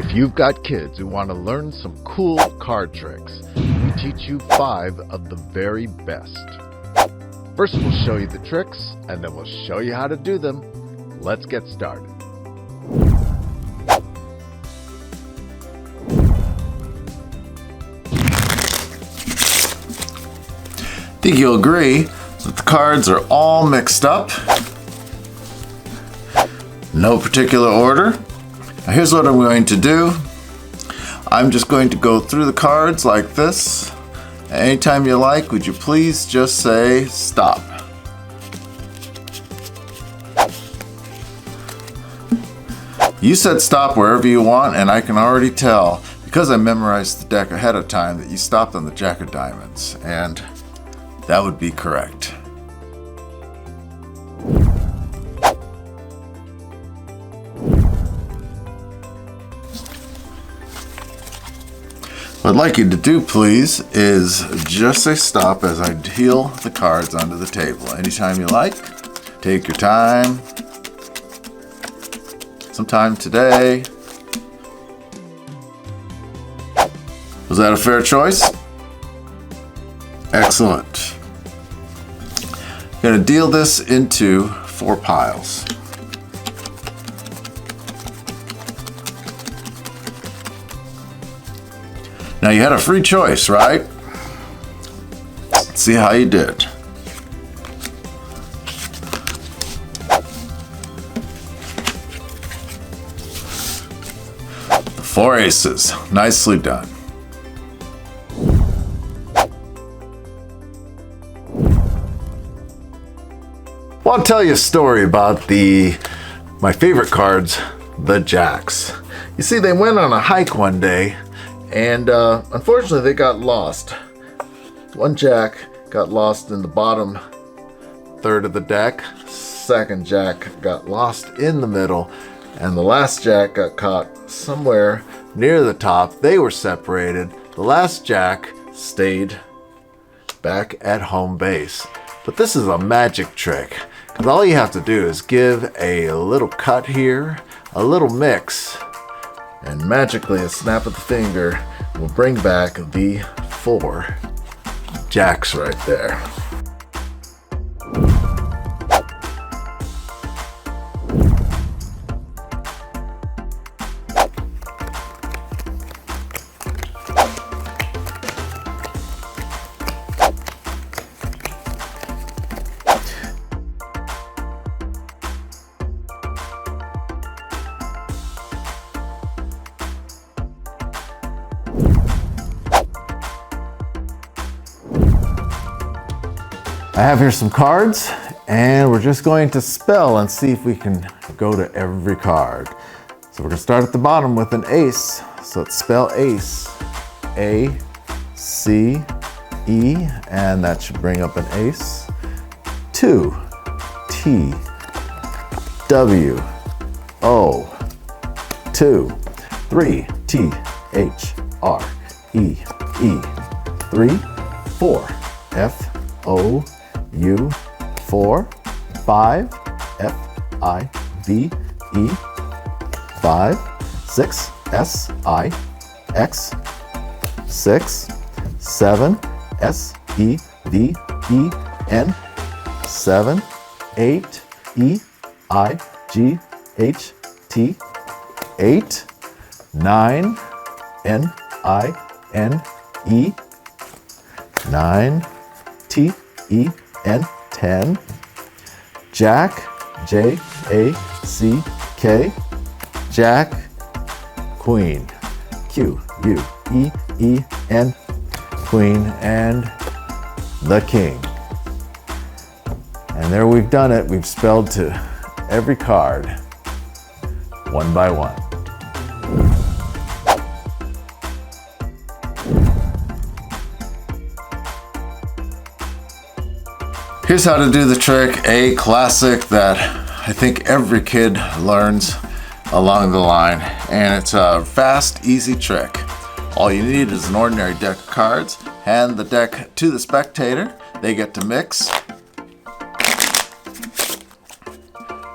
If you've got kids who want to learn some cool card tricks, we teach you 5 of the very best. First, we'll show you the tricks, and then we'll show you how to do them. Let's get started. I think you'll agree that the cards are all mixed up. No particular order. Now here's what I'm going to do. I'm just going to go through the cards like this. Anytime you like, would you please just say stop. You said stop wherever you want, and I can already tell, because I memorized the deck ahead of time, that you stopped on the Jack of Diamonds, and that would be correct. What I'd like you to do, please, is just say stop as I deal the cards onto the table. Anytime you like, take your time. Sometime today. Was that a fair choice? Excellent. I'm going to deal this into 4 piles. Now you had a free choice, right? Let's see how you did. The 4 aces. Nicely done. Well, I'll tell you a story about my favorite cards, the Jacks. You see, they went on a hike one day, and unfortunately they got lost. One Jack got lost in the bottom third of the deck. Second Jack got lost in the middle, and the last Jack got caught somewhere near the top. They were separated. The last Jack stayed back at home base. But this is a magic trick, because all you have to do is give a little cut here, a little mix, and magically a snap of the finger will bring back the 4 Jacks right there. I have here some cards, and we're just going to spell and see if we can go to every card. So we're going to start at the bottom with an ace. So let's spell ace. A-C-E, and that should bring up an ace. 2, T-W-O, 2, 3, T-H-R-E-E, 3, 4, F-O, U, 4, 5, F-I-V-E, 5, 6, S-I-X, 6, 7, S-E-V-E-N, 7, 8, E-I-G-H-T, 8, 9, N-I-N-E, 9, T-E-N, 10, Jack, J-A-C-K, Jack, Queen, Q-U-E-E-N, Queen, and the King. And there we've done it. We've spelled to every card, one by one. Here's how to do the trick, a classic that I think every kid learns along the line, and it's a fast, easy trick. All you need is an ordinary deck of cards. Hand the deck to the spectator. They get to mix.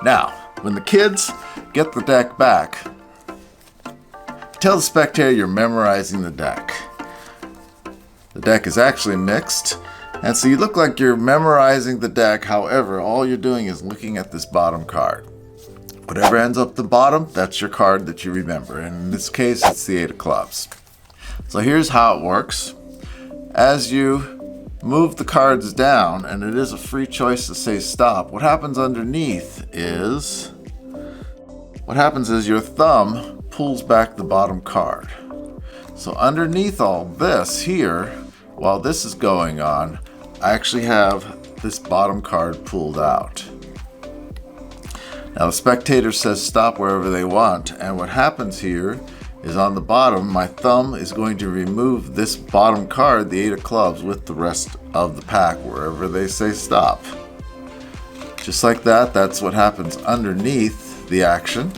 Now, when the kids get the deck back, Tell the spectator you're memorizing the deck. The deck is actually mixed, and so you look like you're memorizing the deck. However, all you're doing is looking at this bottom card. Whatever ends up the bottom, that's your card that you remember. And in this case, it's the 8 of clubs. So here's how it works. As you move the cards down, and it is a free choice to say stop, what happens is your thumb pulls back the bottom card. So underneath all this here, while this is going on, I actually have this bottom card pulled out. Now the spectator says stop wherever they want, and what happens here is on the bottom, my thumb is going to remove this bottom card, the 8 of clubs, with the rest of the pack wherever they say stop. Just like that, that's what happens underneath the action.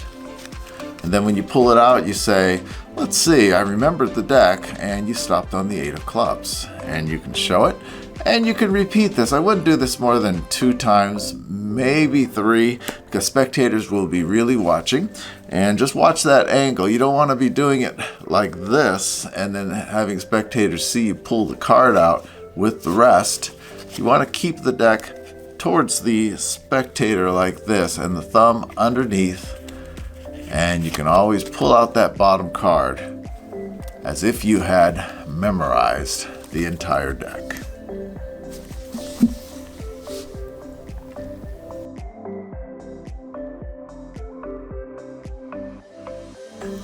And then when you pull it out, you say, let's see, I remembered the deck, and you stopped on the 8 of clubs. And you can show it, and you can repeat this. I wouldn't do this more than 2 times, maybe 3, because spectators will be really watching. And just watch that angle. You don't want to be doing it like this, and then having spectators see you pull the card out with the rest. You want to keep the deck towards the spectator like this, and the thumb underneath. And you can always pull out that bottom card as if you had memorized the entire deck.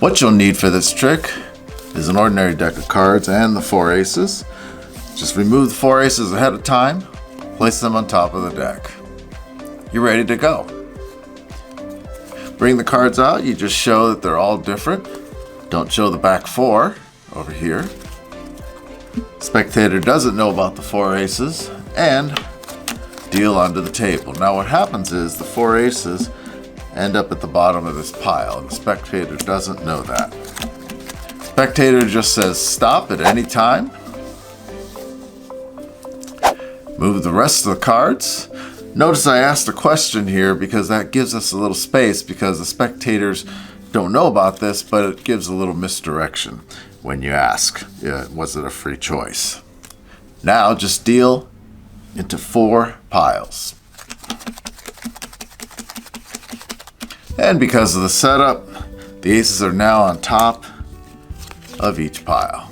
What you'll need for this trick is an ordinary deck of cards and the 4 aces. Just remove the 4 aces ahead of time, place them on top of the deck. You're ready to go. Bring the cards out, you just show that they're all different. Don't show the back 4 over here. Spectator doesn't know about the 4 aces, and deal onto the table. Now what happens is the 4 aces end up at the bottom of this pile, and the spectator doesn't know that. Spectator just says stop at any time. Move the rest of the cards. Notice I asked a question here because that gives us a little space, because the spectators don't know about this, but it gives a little misdirection when you ask, was it a free choice? Now just deal into 4 piles. And because of the setup, the aces are now on top of each pile.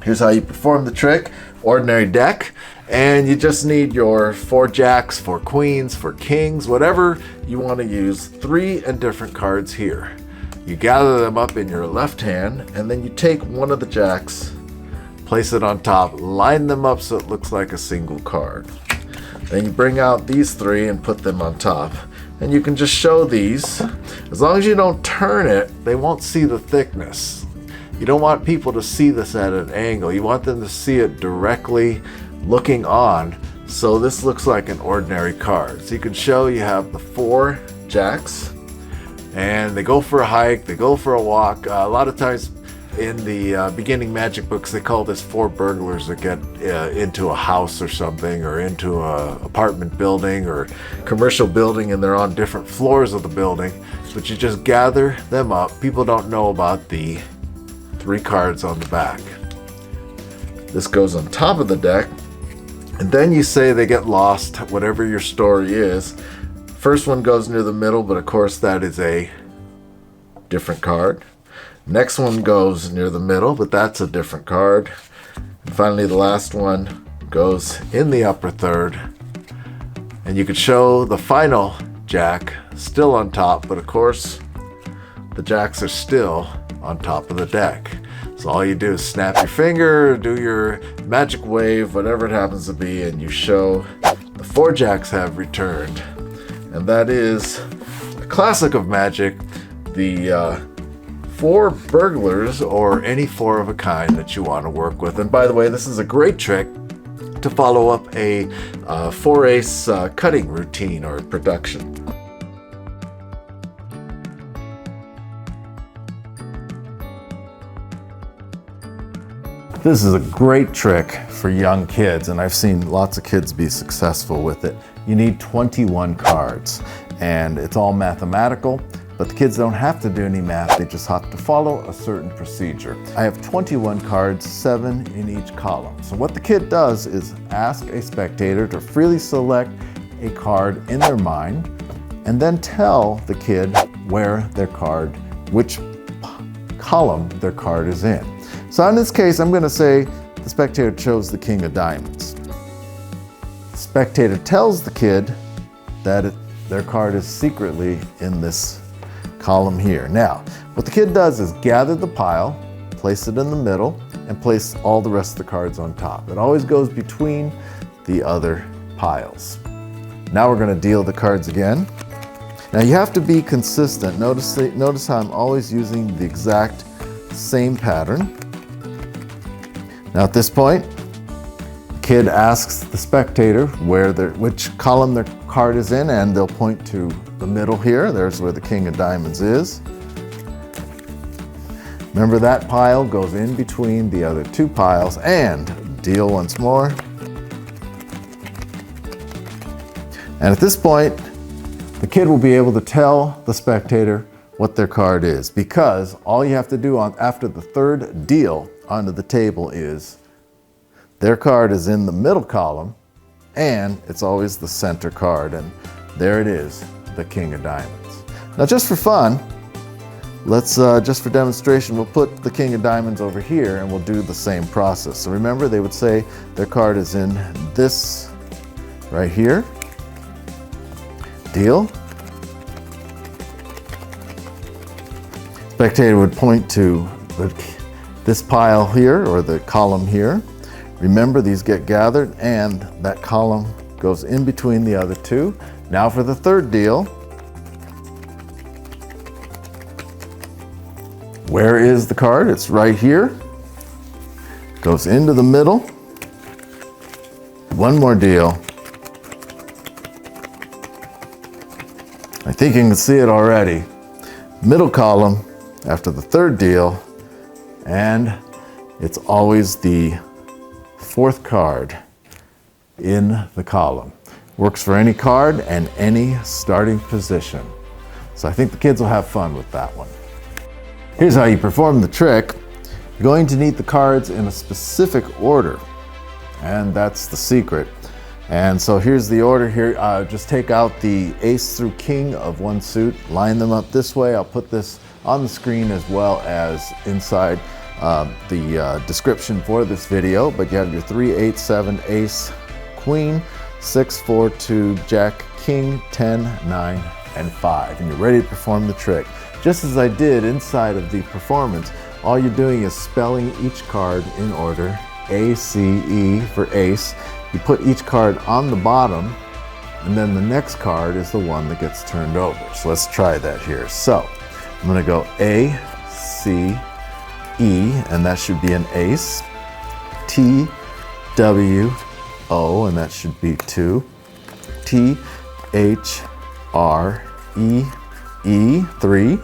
Here's how you perform the trick. Ordinary deck, and you just need your 4 jacks, 4 queens, 4 kings, whatever you want to use. 3 and different cards here. You gather them up in your left hand, and then you take one of the jacks, place it on top, line them up so it looks like a single card. Then you bring out these 3 and put them on top. And you can just show these. As long as you don't turn it, they won't see the thickness. You don't want people to see this at an angle. You want them to see it directly looking on. So this looks like an ordinary card. So you can show you have the 4 jacks, and they go for a hike, they go for a walk. A lot of times in the beginning magic books, they call this 4 burglars that get into a house or something, or into a apartment building or commercial building, and they're on different floors of the building. But you just gather them up. People don't know about the 3 cards on the back. This goes on top of the deck, and then you say they get lost, whatever your story is. First one goes near the middle, but of course that is a different card. Next one goes near the middle, but that's a different card. And finally the last one goes in the upper third, and you could show the final jack still on top, but of course the jacks are still on top of the deck. So all you do is snap your finger, do your magic wave, whatever it happens to be, and you show the 4 jacks have returned. And that is a classic of magic, the 4 burglars, or any 4 of a kind that you want to work with. And by the way, this is a great trick to follow up a 4-ace cutting routine or production. This is a great trick for young kids, and I've seen lots of kids be successful with it. You need 21 cards, and it's all mathematical, but the kids don't have to do any math, they just have to follow a certain procedure. I have 21 cards, 7 in each column. So what the kid does is ask a spectator to freely select a card in their mind, and then tell the kid where their card, which column their card is in. So in this case, I'm going to say the spectator chose the king of diamonds. The spectator tells the kid that their card is secretly in this column here. Now, what the kid does is gather the pile, place it in the middle, and place all the rest of the cards on top. It always goes between the other piles. Now we're going to deal the cards again. Now you have to be consistent. Notice how I'm always using the exact same pattern. Now at this point, the kid asks the spectator which column their card is in, and they'll point to the middle here. There's where the king of diamonds is. Remember, that pile goes in between the other two piles, and deal once more. And at this point, the kid will be able to tell the spectator what their card is, because all you have to do after the third deal onto the table is their card is in the middle column, and it's always the center card, and there it is, the king of diamonds. Now just for fun, let's just for demonstration, we'll put the king of diamonds over here and we'll do the same process. So remember, they would say their card is in this right here. Deal. Spectator would point to this pile here, or the column here. Remember, these get gathered and that column goes in between the other two. Now for the third deal. Where is the card? It's right here. Goes into the middle. One more deal. I think you can see it already. Middle column after the third deal, and it's always the fourth card in the column. Works for any card and any starting position. So I think the kids will have fun with that one. Here's how you perform the trick. You're going to need the cards in a specific order, and that's the secret. And so here's the order here. Just take out the ace through king of one suit, line them up this way. I'll put this on the screen as well as inside the description for this video. But you have your 3, 8, 7, ace, queen, 6, 4, 2, jack, king, 10, 9, and 5. And you're ready to perform the trick. Just as I did inside of the performance, all you're doing is spelling each card in order. A, C, E for ace. You put each card on the bottom, and then the next card is the one that gets turned over. So let's try that here. So I'm going to go A, C, E, and that should be an ace. T, W, O, and that should be 2. T, H, R, E, E, 3.